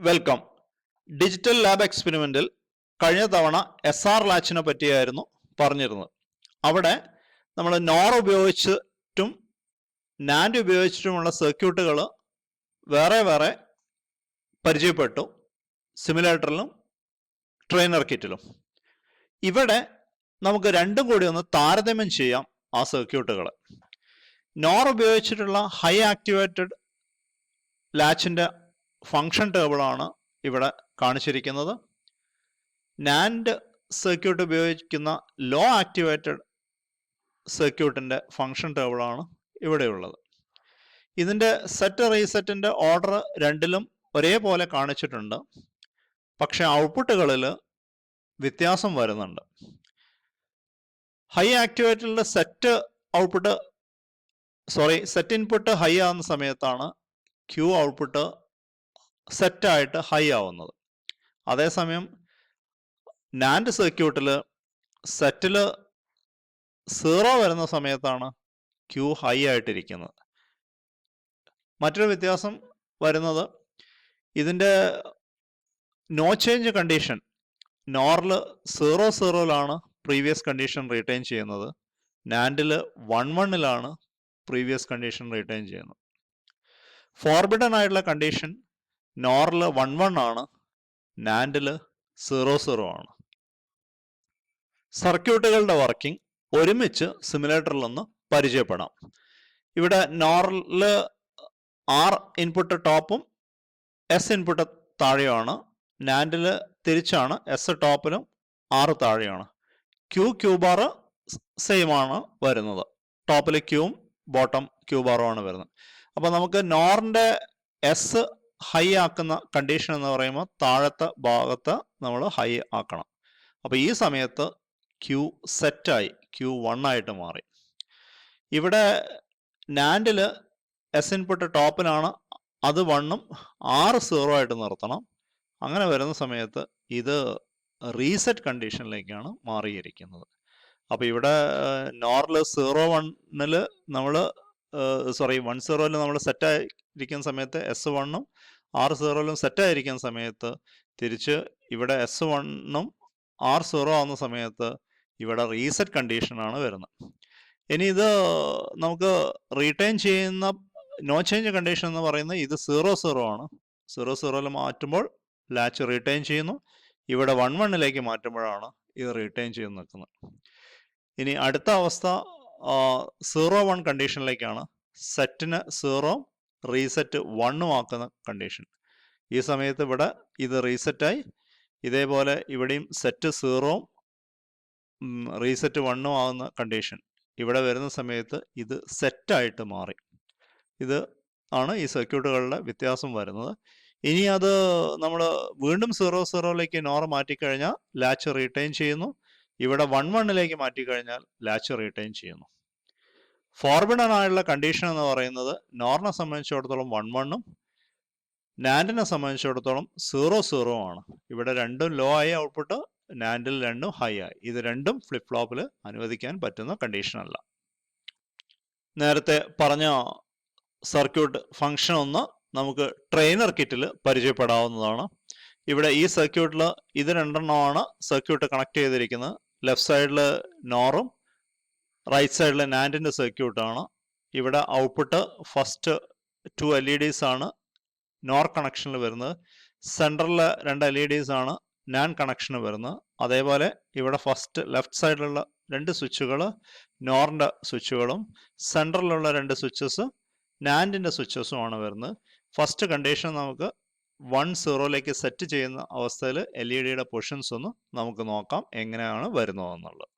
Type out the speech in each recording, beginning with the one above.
Welcome. Digital lab എക്സ്പെരിമെന്റിൽ കഴിഞ്ഞ തവണ SR ലാച്ചിനെ പറ്റിയായിരുന്നു പറഞ്ഞിരുന്നത്. അവിടെ നമ്മൾ നോർ ഉപയോഗിച്ചിട്ടും നാൻഡ് ഉപയോഗിച്ചിട്ടുമുള്ള സർക്യൂട്ടുകൾ വേറെ വേറെ പരിചയപ്പെട്ടു, സിമുലേറ്ററിലും ട്രെയിനർ കിറ്റിലും. ഇവിടെ നമുക്ക് രണ്ടും കൂടി ഒന്ന് താരതമ്യം ചെയ്യാം ആ സർക്യൂട്ടുകൾ. നോർ ഉപയോഗിച്ചിട്ടുള്ള ഹൈ ആക്ടിവേറ്റഡ് ലാച്ചിന്റെ ഫംഗ്ഷൻ ടേബിളാണ് ഇവിടെ കാണിച്ചിരിക്കുന്നത്. നാൻഡ് സർക്യൂട്ട് ഉപയോഗിക്കുന്ന ലോ ആക്ടിവേറ്റഡ് സർക്യൂട്ടിന്റെ ഫംഗ്ഷൻ ടേബിളാണ് ഇവിടെയുള്ളത്. ഇതിന്റെ സെറ്റ് റീസെറ്റിന്റെ ഓർഡർ രണ്ടിലും ഒരേപോലെ കാണിച്ചിട്ടുണ്ട്, പക്ഷെ ഔട്ട്പുട്ടുകളിൽ വ്യത്യാസം വരുന്നുണ്ട്. ഹൈ ആക്ടിവേറ്റഡിൽ സെറ്റ് ഇൻപുട്ട് ഹൈ ആവുന്ന സമയത്താണ് ക്യൂ ഔട്ട്പുട്ട് സെറ്റായിട്ട് ഹൈ ആവുന്നത്. അതേസമയം നാൻഡ് സർക്യൂട്ടിൽ സെറ്റിൽ 0 വരുന്ന സമയത്താണ് ക്യൂ ഹൈ ആയിട്ടിരിക്കുന്നത്. മറ്റൊരു വ്യത്യാസം വരുന്നത് ഇതിൻ്റെ നോ ചേഞ്ച് കണ്ടീഷൻ നോറിൽ 0 പ്രീവിയസ് കണ്ടീഷൻ റീറ്റെയിൻ ചെയ്യുന്നത്, നാൻഡിൽ 1 പ്രീവിയസ് കണ്ടീഷൻ റീറ്റെയിൻ ചെയ്യുന്നത്. ഫോർബിഡൻ ആയിട്ടുള്ള കണ്ടീഷൻ നോറിൽ 1 ആണ്, നാൻഡിൽ 0 ആണ്. സർക്യൂട്ടുകളുടെ വർക്കിംഗ് ഒരുമിച്ച് സിമുലേറ്ററിൽ ഒന്ന് പരിചയപ്പെടാം. ഇവിടെ നോറിൽ R ഇൻപുട്ട് ടോപ്പും S ഇൻപുട്ട് താഴെയാണ്. നാൻഡിൽ തിരിച്ചാണ്, S ടോപ്പിലും R താഴെയാണ്. ക്യൂ ബാർ സെയിം ആണ് വരുന്നത്, ടോപ്പിൽ ക്യൂവും ബോട്ടം ക്യൂ ബാറും ആണ് വരുന്നത്. അപ്പോൾ നമുക്ക് നോറിന്റെ S ഹൈ ആക്കുന്ന കണ്ടീഷൻ എന്ന് പറയുമ്പോൾ താഴത്തെ ഭാഗത്ത് നമ്മൾ ഹൈ ആക്കണം. അപ്പോൾ ഈ സമയത്ത് ക്യൂ സെറ്റായി ക്യൂ 1 ആയിട്ട് മാറി. ഇവിടെ നാൻഡിൽ S ഇൻപുട്ട് ടോപ്പിലാണ്, അത് 1ഉം R 0 ആയിട്ട് നിർത്തണം. അങ്ങനെ വരുന്ന സമയത്ത് ഇത് റീസെറ്റ് കണ്ടീഷനിലേക്കാണ് മാറിയിരിക്കുന്നത്. അപ്പോൾ ഇവിടെ നോറിൽ 0-1ൽ നമ്മൾ 1-0ൽ നമ്മൾ സെറ്റായിരിക്കുന്ന സമയത്ത് S1ഉം R0ലും സെറ്റായിരിക്കുന്ന സമയത്ത് തിരിച്ച് ഇവിടെ S1ഉം R0 ആവുന്ന സമയത്ത് ഇവിടെ റീസെറ്റ് കണ്ടീഷനാണ് വരുന്നത്. ഇനി ഇത് നമുക്ക് റീറ്റെയിൻ ചെയ്യുന്ന നോ ചേഞ്ച് കണ്ടീഷൻ എന്ന് പറയുന്നത് ഇത് 0-0 ആണ്. 0-0ൽ മാറ്റുമ്പോൾ ലാച്ച് റീറ്റെയിൻ ചെയ്യുന്നു. ഇവിടെ 1-1ലേക്ക് മാറ്റുമ്പോഴാണ് ഇത് റീറ്റെയിൻ ചെയ്ത് നിൽക്കുന്നത്. ഇനി അടുത്ത അവസ്ഥ 0-1 കണ്ടീഷനിലേക്കാണ്. സെറ്റിന് 0 റീസെറ്റ് 1 ആക്കുന്ന കണ്ടീഷൻ. ഈ സമയത്ത് ഇവിടെ ഇത് റീസെറ്റായി. ഇതേപോലെ ഇവിടെയും സെറ്റ് 0 റീസെറ്റ് 1 ആകുന്ന കണ്ടീഷൻ ഇവിടെ വരുന്ന സമയത്ത് ഇത് സെറ്റായിട്ട് മാറി. ഇത് ആണ് ഈ സർക്യൂട്ടുകളുടെ വ്യത്യാസം വരുന്നത്. ഇനി അത് നമ്മൾ വീണ്ടും 0-0ലേക്ക് നോർ മാറ്റിക്കഴിഞ്ഞാൽ ലാച്ച് റീറ്റെയിൻ ചെയ്യുന്നു. ഇവിടെ 1-1ലേക്ക് മാറ്റിക്കഴിഞ്ഞാൽ ലാച്ച് റീറ്റെയിൻ ചെയ്യുന്നു. ഫോർബിഡൻ ആയുള്ള കണ്ടീഷൻ എന്ന് പറയുന്നത് നോറിനെ സംബന്ധിച്ചിടത്തോളം 1-1ഉം നാൻഡിനെ സംബന്ധിച്ചിടത്തോളം 0-0 ആണ്. ഇവിടെ രണ്ടും ലോ ആയി ഔട്ട്പുട്ട്, നാൻഡിൽ രണ്ടും ഹൈ ആയി. ഇത് രണ്ടും ഫ്ലിപ്പ് ഫ്ലോപ്പിൽ അനുവദിക്കാൻ പറ്റുന്ന കണ്ടീഷൻ അല്ല. നേരത്തെ പറഞ്ഞ സർക്യൂട്ട് ഫംഗ്ഷൻ ഒന്ന് നമുക്ക് ട്രെയിനർ കിറ്റിൽ പരിചയപ്പെടാവുന്നതാണ്. ഇവിടെ ഈ സർക്യൂട്ടിൽ ഇത് രണ്ടെണ്ണമാണ് സർക്യൂട്ട് കണക്ട് ചെയ്തിരിക്കുന്നത്. ലെഫ്റ്റ് സൈഡിൽ നോറും റൈറ്റ് സൈഡിൽ നാൻഡിന്റെ സർക്യൂട്ടാണ്. ഇവിടെ ഔട്ട്പുട്ട് ഫസ്റ്റ് 2 LEDs ആണ് നോർ കണക്ഷനിൽ വരുന്നത്. സെൻട്രലിൽ 2 LEDs ആണ് നാൻ കണക്ഷന് വരുന്നത്. അതേപോലെ ഇവിടെ ഫസ്റ്റ് ലെഫ്റ്റ് സൈഡിലുള്ള 2 സ്വിച്ചുകൾ നോറിന്റെ സ്വിച്ചുകളും സെൻട്രലിലുള്ള 2 സ്വിച്ചസ് നാൻഡിന്റെ സ്വിച്ചസും ആണ് വരുന്നത്. ഫസ്റ്റ് കണ്ടീഷൻ നമുക്ക് 1-0ലേക്ക് സെറ്റ് ചെയ്യുന്ന അവസ്ഥയിൽ LED പൊസിഷൻസ് ഒന്ന് നമുക്ക് നോക്കാം എങ്ങനെയാണ് വരുന്നതെന്നുള്ളത്.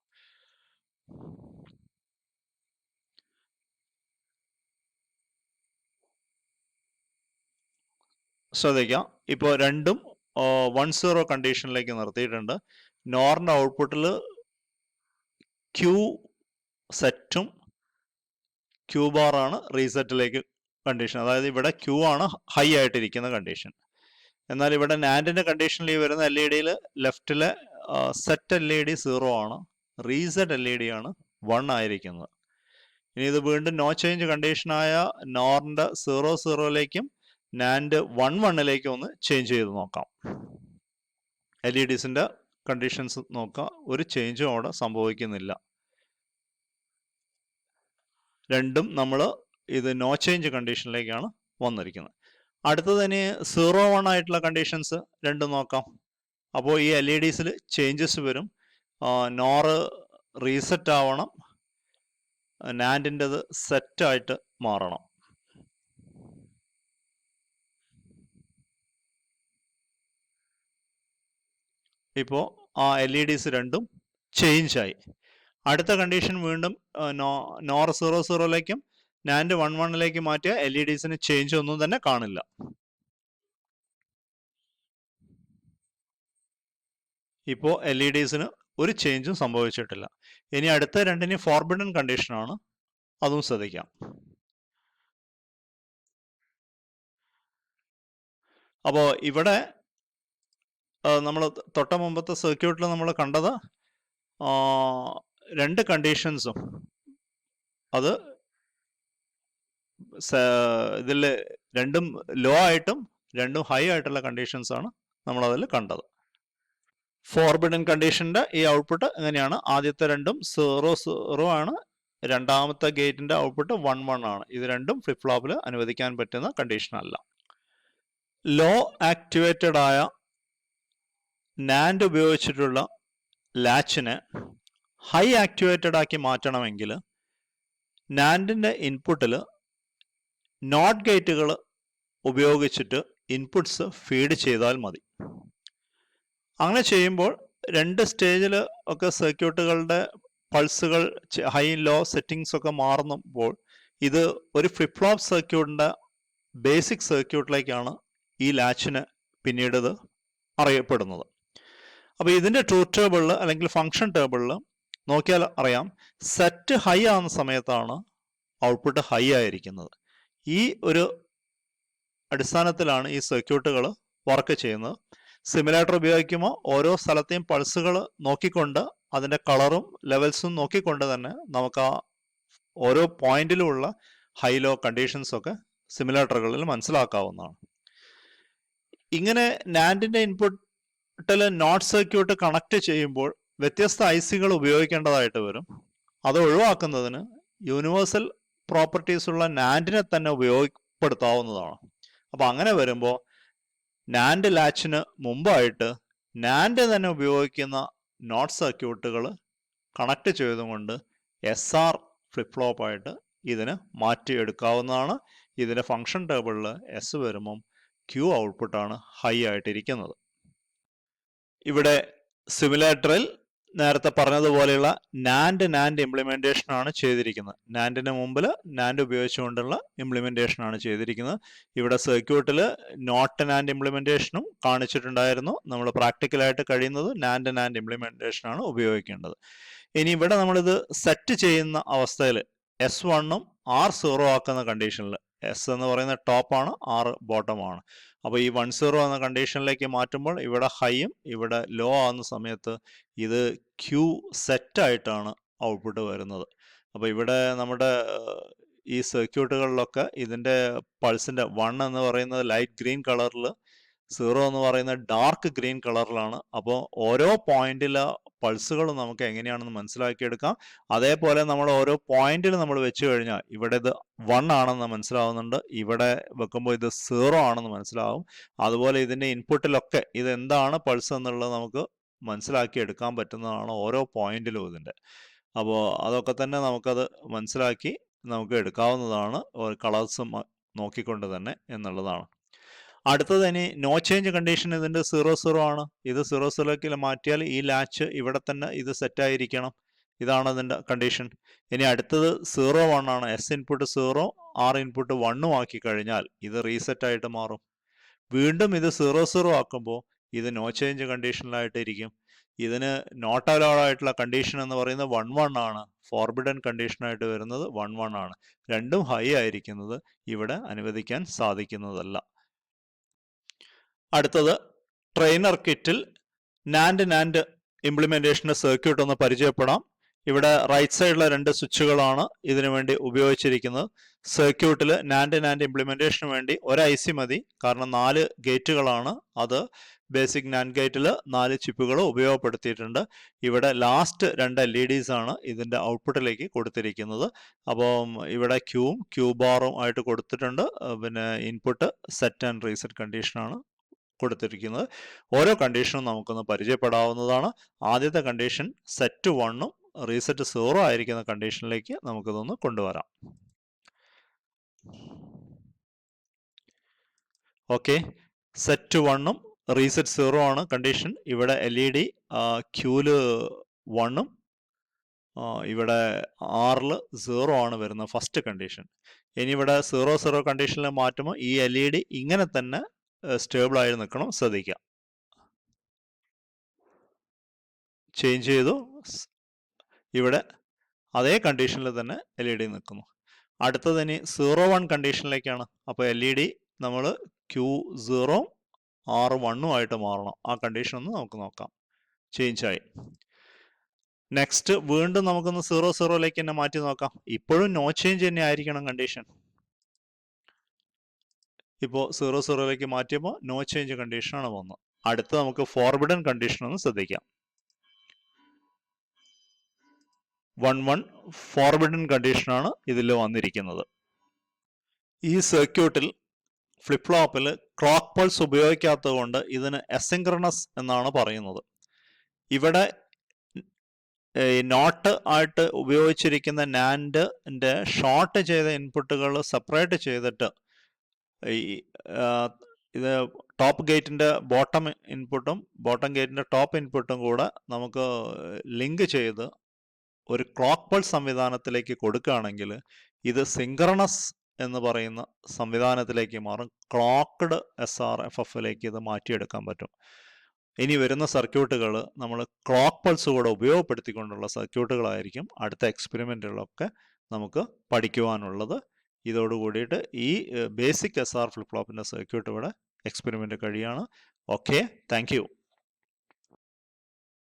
ശ്രദ്ധിക്കാം, ഇപ്പോൾ രണ്ടും 1-0 കണ്ടീഷനിലേക്ക് നിർത്തിയിട്ടുണ്ട്. നോറിന്റെ ഔട്ട്പുട്ടിൽ ക്യൂ സെറ്റും ക്യൂ ബാർ ആണ് റീസെറ്റിലേക്ക് കണ്ടീഷൻ. അതായത് ഇവിടെ ക്യൂ ആണ് ഹൈ ആയിട്ടിരിക്കുന്ന കണ്ടീഷൻ. എന്നാൽ ഇവിടെ നാൻഡിന്റെ കണ്ടീഷനിൽ ഈ വരുന്ന LED ലെഫ്റ്റിലെ സെറ്റ് LED 0 ആണ്, റീസെറ്റ് LED ആണ് 1 ആയിരിക്കുന്നത്. ഇനി ഇത് വീണ്ടും നോ ചേഞ്ച് കണ്ടീഷനായ നോറിന്റെ 0-0ലേക്കും നാൻഡ് 1-1ലേക്ക് ഒന്ന് ചേഞ്ച് ചെയ്ത് നോക്കാം. LEDസിന്റെ കണ്ടീഷൻസ് നോക്കാം, ഒരു ചേഞ്ചും അവിടെ സംഭവിക്കുന്നില്ല. രണ്ടും നമ്മൾ ഇത് നോ ചേഞ്ച് കണ്ടീഷനിലേക്കാണ് വന്നിരിക്കുന്നത്. അടുത്തത് ഇനി 0-1 ആയിട്ടുള്ള കണ്ടീഷൻസ് രണ്ടും നോക്കാം. അപ്പോൾ ഈ LEDസിൽ ചേഞ്ചസ് വരും. നോറ് റീസെറ്റ് ആവണം, നാൻഡിൻ്റെത് സെറ്റായിട്ട് മാറണം. ഇപ്പോൾ ആ LEDs രണ്ടും ചേഞ്ചായി. അടുത്ത കണ്ടീഷൻ വീണ്ടും നോർ 0-0ലേക്കും നാൻഡ് 1-1ലേക്ക് മാറ്റിയ LEDസിന് ചേഞ്ച് ഒന്നും തന്നെ കാണില്ല. ഇപ്പോൾ LEDസിന് ഒരു ചേഞ്ചും സംഭവിച്ചിട്ടില്ല. ഇനി അടുത്ത രണ്ടിന് ഫോർബിഡൻ കണ്ടീഷനാണ്, അതും ശ്രദ്ധിക്കാം. അപ്പോൾ ഇവിടെ നമ്മൾ തൊട്ട മുമ്പത്തെ സർക്യൂട്ടിൽ നമ്മൾ കണ്ടത് രണ്ട് കണ്ടീഷൻസും അത് ഇതിൽ രണ്ടും ലോ ആയിട്ടും രണ്ടും ഹൈ ആയിട്ടുള്ള കണ്ടീഷൻസ് ആണ് നമ്മൾ അതിൽ കണ്ടത്. ഫോർബിഡൻ കണ്ടീഷന്റെ ഈ ഔട്ട്പുട്ട് എങ്ങനെയാണ്? ആദ്യത്തെ രണ്ടും 0-0 ആണ്, രണ്ടാമത്തെ ഗേറ്റിന്റെ ഔട്ട്പുട്ട് 1-1 ആണ്. ഇത് രണ്ടും ഫ്ലിപ്പ് ഫ്ലോപ്പിൽ അനുവദിക്കാൻ പറ്റുന്ന കണ്ടീഷൻ അല്ല. ലോ ആക്ടിവേറ്റഡ് ആയ നാൻഡ് ഉപയോഗിച്ചിട്ടുള്ള ലാച്ചിനെ ഹൈ ആക്ടിവേറ്റഡ് ആക്കി മാറ്റണമെങ്കിൽ നാൻഡിന്റെ ഇൻപുട്ടിൽ നോട്ട് ഗേറ്റുകൾ ഉപയോഗിച്ചിട്ട് ഇൻപുട്സ് ഫീഡ് ചെയ്താൽ മതി. അങ്ങനെ ചെയ്യുമ്പോൾ രണ്ട് സ്റ്റേജിൽ ഒക്കെ സർക്യൂട്ടുകളുടെ പൾസുകൾ ഹൈ ലോ സെറ്റിങ്സ് ഒക്കെ മാറുമ്പോൾ ഇത് ഒരു ഫ്ലിപ്പ് ഫ്ലോപ്പ് സർക്യൂട്ടിന്റെ ബേസിക് സർക്യൂട്ടിലേക്കാണ് ഈ ലാച്ചിന് പിന്നീട് ഇത് അറിയപ്പെടുന്നത്. അപ്പോൾ ഇതിന്റെ ട്രൂത്ത് ടേബിളിൽ അല്ലെങ്കിൽ ഫംഗ്ഷൻ ടേബിളിൽ നോക്കിയാൽ അറിയാം, സെറ്റ് ഹൈ ആവുന്ന സമയത്താണ് ഔട്ട്പുട്ട് ഹൈ ആയിരിക്കുന്നത്. ഈ ഒരു അടിസ്ഥാനത്തിലാണ് ഈ സർക്യൂട്ടുകൾ വർക്ക് ചെയ്യുന്നത്. സിമുലേറ്റർ ഉപയോഗിക്കുമ്പോൾ ഓരോ സ്ഥലത്തെയും പൾസുകൾ നോക്കിക്കൊണ്ട് അതിൻ്റെ കളറും ലെവൽസും നോക്കിക്കൊണ്ട് തന്നെ നമുക്ക് ആ ഓരോ പോയിന്റിലുമുള്ള ഹൈ ലോ കണ്ടീഷൻസ് ഒക്കെ സിമുലേറ്ററുകളിൽ മനസ്സിലാക്കാവുന്നതാണ്. ഇങ്ങനെ നാൻഡിന്റെ ഇൻപുട്ടിൽ നോട്ട് സർക്യൂട്ട് കണക്ട് ചെയ്യുമ്പോൾ വ്യത്യസ്ത ICകൾ ഉപയോഗിക്കേണ്ടതായിട്ട് വരും. അത് ഒഴിവാക്കുന്നതിന് യൂണിവേഴ്സൽ പ്രോപ്പർട്ടീസ് ഉള്ള നാൻഡിനെ തന്നെ ഉപയോഗപ്പെടുത്താവുന്നതാണ്. അപ്പോൾ അങ്ങനെ വരുമ്പോൾ നാൻഡ് ലാച്ചിന് മുമ്പായിട്ട് നാൻഡ് തന്നെ ഉപയോഗിക്കുന്ന നോട്ട് സർക്യൂട്ടുകൾ കണക്ട് ചെയ്തുകൊണ്ട് SR ഫ്ലിപ്പ് ഫ്ലോപ്പായിട്ട് ഇതിന് മാറ്റിയെടുക്കാവുന്നതാണ്. ഇതിൻ്റെ ഫംഗ്ഷൻ ടേബിളിൽ S വരുമ്പം Q ഔട്ട്പുട്ടാണ് ഹൈ ആയിട്ടിരിക്കുന്നത്. ഇവിടെ സിമുലേറ്ററിൽ നേരത്തെ പറഞ്ഞതുപോലെയുള്ള നാൻഡ് ഇംപ്ലിമെന്റേഷൻ ആണ് ചെയ്തിരിക്കുന്നത്. നാൻഡിന് മുമ്പിൽ നാൻഡ് ഉപയോഗിച്ചുകൊണ്ടുള്ള ഇംപ്ലിമെന്റേഷൻ ആണ് ചെയ്തിരിക്കുന്നത്. ഇവിടെ സർക്യൂട്ടിൽ നോട്ട് നാൻഡ് ഇംപ്ലിമെന്റേഷനും കാണിച്ചിട്ടുണ്ടായിരുന്നു. നമ്മൾ പ്രാക്ടിക്കലായിട്ട് കഴിയുന്നത് നാൻഡ് ഇംപ്ലിമെന്റേഷൻ ആണ് ഉപയോഗിക്കേണ്ടത്. ഇനി ഇവിടെ നമ്മളിത് സെറ്റ് ചെയ്യുന്ന അവസ്ഥയിൽ S1ഉം R0 ആക്കുന്ന കണ്ടീഷനിൽ S എന്ന് പറയുന്ന ടോപ്പാണ്, R ബോട്ടമാണ്. അപ്പോൾ ഈ 1-0 എന്ന കണ്ടീഷനിലേക്ക് മാറ്റുമ്പോൾ ഇവിടെ ഹൈയും ഇവിടെ ലോ ആവുന്ന സമയത്ത് ഇത് Q സെറ്റായിട്ടാണ് ഔട്ട്പുട്ട് വരുന്നത്. അപ്പോൾ ഇവിടെ നമ്മുടെ ഈ സർക്യൂട്ടുകളിലൊക്കെ ഇതിൻ്റെ പൾസിൻ്റെ 1 എന്ന് പറയുന്നത് ലൈറ്റ് ഗ്രീൻ കളറിൽ, 0 എന്ന് പറയുന്നത് ഡാർക്ക് ഗ്രീൻ കളറിലാണ്. അപ്പോൾ ഓരോ പോയിന്റിലെ പൾസുകൾ നമുക്ക് എങ്ങനെയാണെന്ന് മനസ്സിലാക്കിയെടുക്കാം. അതേപോലെ നമ്മൾ ഓരോ പോയിന്റിൽ നമ്മൾ വെച്ച് കഴിഞ്ഞാൽ ഇവിടെ ഇത് 1 ആണെന്ന് മനസ്സിലാവുന്നുണ്ട്, ഇവിടെ വെക്കുമ്പോൾ ഇത് 0 ആണെന്ന് മനസ്സിലാവും. അതുപോലെ ഇതിൻ്റെ ഇൻപുട്ടിലൊക്കെ ഇത് എന്താണ് പൾസ് എന്നുള്ളത് നമുക്ക് മനസ്സിലാക്കി എടുക്കാൻ പറ്റുന്നതാണ് ഓരോ പോയിന്റിലും ഇതിൻ്റെ. അപ്പോൾ അതൊക്കെ തന്നെ നമുക്കത് മനസ്സിലാക്കി നമുക്ക് എടുക്കാവുന്നതാണ് കളേഴ്സും നോക്കിക്കൊണ്ട് തന്നെ എന്നുള്ളതാണ്. അടുത്തത് ഇനി നോ ചേഞ്ച് കണ്ടീഷൻ ഇതിൻ്റെ 0-0 ആണ്. ഇത് 0-0ലേക്ക് മാറ്റിയാൽ ഈ ലാച്ച് ഇവിടെ തന്നെ ഇത് സെറ്റായിരിക്കണം. ഇതാണ് അതിൻ്റെ കണ്ടീഷൻ. ഇനി അടുത്തത് 0-1 ആണ്. S ഇൻപുട്ട് 0, R ഇൻപുട്ട് 1 ആക്കി കഴിഞ്ഞാൽ ഇത് റീസെറ്റ് ആയിട്ട് മാറും. വീണ്ടും ഇത് 0-0 ആക്കുമ്പോൾ ഇത് നോ ചേഞ്ച് കണ്ടീഷനിലായിട്ടിരിക്കും. ഇതിന് നോട്ട് അലൗഡ് ആയിട്ടുള്ള കണ്ടീഷൻ എന്ന് പറയുന്നത് 1-1 ആണ്. ഫോർബിഡൻ കണ്ടീഷനായിട്ട് വരുന്നത് 1-1 ആണ്. രണ്ടും ഹൈ ആയിരിക്കുന്നത് ഇവിടെ അനുവദിക്കാൻ സാധിക്കുന്നതല്ല. അടുത്തത് ട്രെയിനർ കിറ്റിൽ നാൻഡ് ഇംപ്ലിമെന്റേഷന്റെ സർക്യൂട്ട് ഒന്ന് പരിചയപ്പെടാം. ഇവിടെ റൈറ്റ് സൈഡിലെ രണ്ട് സ്വിച്ചുകളാണ് ഇതിനു വേണ്ടി ഉപയോഗിച്ചിരിക്കുന്നത്. സർക്യൂട്ടിൽ നാൻഡ് ഇംപ്ലിമെന്റേഷന് വേണ്ടി ഒരു IC മതി. കാരണം 4 ഗേറ്റുകളാണ്. അത് ബേസിക് നാൻഡ് ഗേറ്റിൽ 4 ചിപ്പുകൾ ഉപയോഗപ്പെടുത്തിയിട്ടുണ്ട്. ഇവിടെ ലാസ്റ്റ് 2 LEDs ആണ് ഇതിൻ്റെ ഔട്ട്പുട്ടിലേക്ക് കൊടുത്തിരിക്കുന്നത്. അപ്പം ഇവിടെ ക്യൂ ബാറും ആയിട്ട് കൊടുത്തിട്ടുണ്ട്. പിന്നെ ഇൻപുട്ട് സെറ്റ് ആൻഡ് റീസെറ്റ് കണ്ടീഷനാണ് കൊടുത്തിരിക്കുന്നത്. ഓരോ കണ്ടീഷനും നമുക്കൊന്ന് പരിചയപ്പെടാവുന്നതാണ്. ആദ്യത്തെ കണ്ടീഷൻ സെറ്റ് 1ഉം റീസെറ്റ് 0 ആയിരിക്കുന്ന കണ്ടീഷനിലേക്ക് നമുക്കിതൊന്ന് കൊണ്ടുവരാം. ഓക്കെ, സെറ്റ് 1ഉം റീസെറ്റ് 0 ആണ് കണ്ടീഷൻ. ഇവിടെ LED ക്യൂല് 1ഉം ഇവിടെ ആറിൽ 0 ആണ് വരുന്നത് ഫസ്റ്റ് കണ്ടീഷൻ. ഇനി ഇവിടെ 0 കണ്ടീഷനിൽ മാറ്റുമ്പോൾ ഈ LED ഇങ്ങനെ തന്നെ സ്റ്റേബിൾ ആയി നിൽക്കണം, ശ്രദ്ധിക്കാം. ചേഞ്ച് ചെയ്തു, ഇവിടെ അതേ കണ്ടീഷനിൽ തന്നെ LED നിൽക്കുന്നു. അടുത്തത് ഇനി 0-1 കണ്ടീഷനിലേക്കാണ്. അപ്പോൾ LED നമ്മൾ Q0 R1 ആയിട്ട് മാറണം. ആ കണ്ടീഷൻ ഒന്ന് നമുക്ക് നോക്കാം. ചേഞ്ച് ആയി. നെക്സ്റ്റ് വീണ്ടും നമുക്കൊന്ന് 0-0ലേക്ക് തന്നെ മാറ്റി നോക്കാം. ഇപ്പോഴും നോ ചേഞ്ച് തന്നെ ആയിരിക്കണം കണ്ടീഷൻ. ഇപ്പോൾ 0-0ലേക്ക് മാറ്റിയപ്പോൾ നോ ചേഞ്ച് കണ്ടീഷനാണ് വന്നത്. അടുത്ത് നമുക്ക് ഫോർബിഡൻ കണ്ടീഷൻ ഒന്ന് ശ്രദ്ധിക്കാം. 1-1 ഫോർബിഡൻ കണ്ടീഷനാണ് ഇതിൽ വന്നിരിക്കുന്നത്. ഈ സർക്യൂട്ടിൽ ഫ്ലിപ്പ് ഫ്ലോപ്പിൽ ക്ലോക്ക് പൾസ് ഉപയോഗിക്കാത്തത് കൊണ്ട് ഇതിന് അസിൻക്രണസ് എന്നാണ് പറയുന്നത്. ഇവിടെ നോട്ട് ആയിട്ട് ഉപയോഗിച്ചിരിക്കുന്ന നാൻഡിൻ്റെ ഷോർട്ട് ചെയ്ത ഇൻപുട്ടുകൾ സെപ്പറേറ്റ് ചെയ്തിട്ട് ഇത് ടോപ്പ് ഗേറ്റിൻ്റെ ബോട്ടം ഇൻപുട്ടും ബോട്ടം ഗേറ്റിൻ്റെ ടോപ്പ് ഇൻപുട്ടും കൂടെ നമുക്ക് ലിങ്ക് ചെയ്ത് ഒരു ക്ലോക്ക് പൾസ് സംവിധാനത്തിലേക്ക് കൊടുക്കുകയാണെങ്കിൽ ഇത് സിൻക്രണസ് എന്ന് പറയുന്ന സംവിധാനത്തിലേക്ക് മാറും. ക്ലോക്ക്ഡ് SRFFലേക്ക് ഇത് മാറ്റിയെടുക്കാൻ പറ്റും. ഇനി വരുന്ന സർക്യൂട്ടുകൾ നമ്മൾ ക്ലോക്ക് പൾസ് കൂടെ ഉപയോഗപ്പെടുത്തിക്കൊണ്ടുള്ള സർക്യൂട്ടുകളായിരിക്കും അടുത്ത എക്സ്പെരിമെൻറ്റുകളൊക്കെ നമുക്ക് പഠിക്കുവാനുള്ളത്. ഇതോടുകൂടിയിട്ട് ഈ ബേസിക് SR ഫ്ലിപ്പ് ഫ്ലോപ്പിൻ്റെ സർക്യൂട്ട് ഇവിടെ എക്സ്പെരിമെൻറ്റ് കഴിയാണ്. Okay, thank U.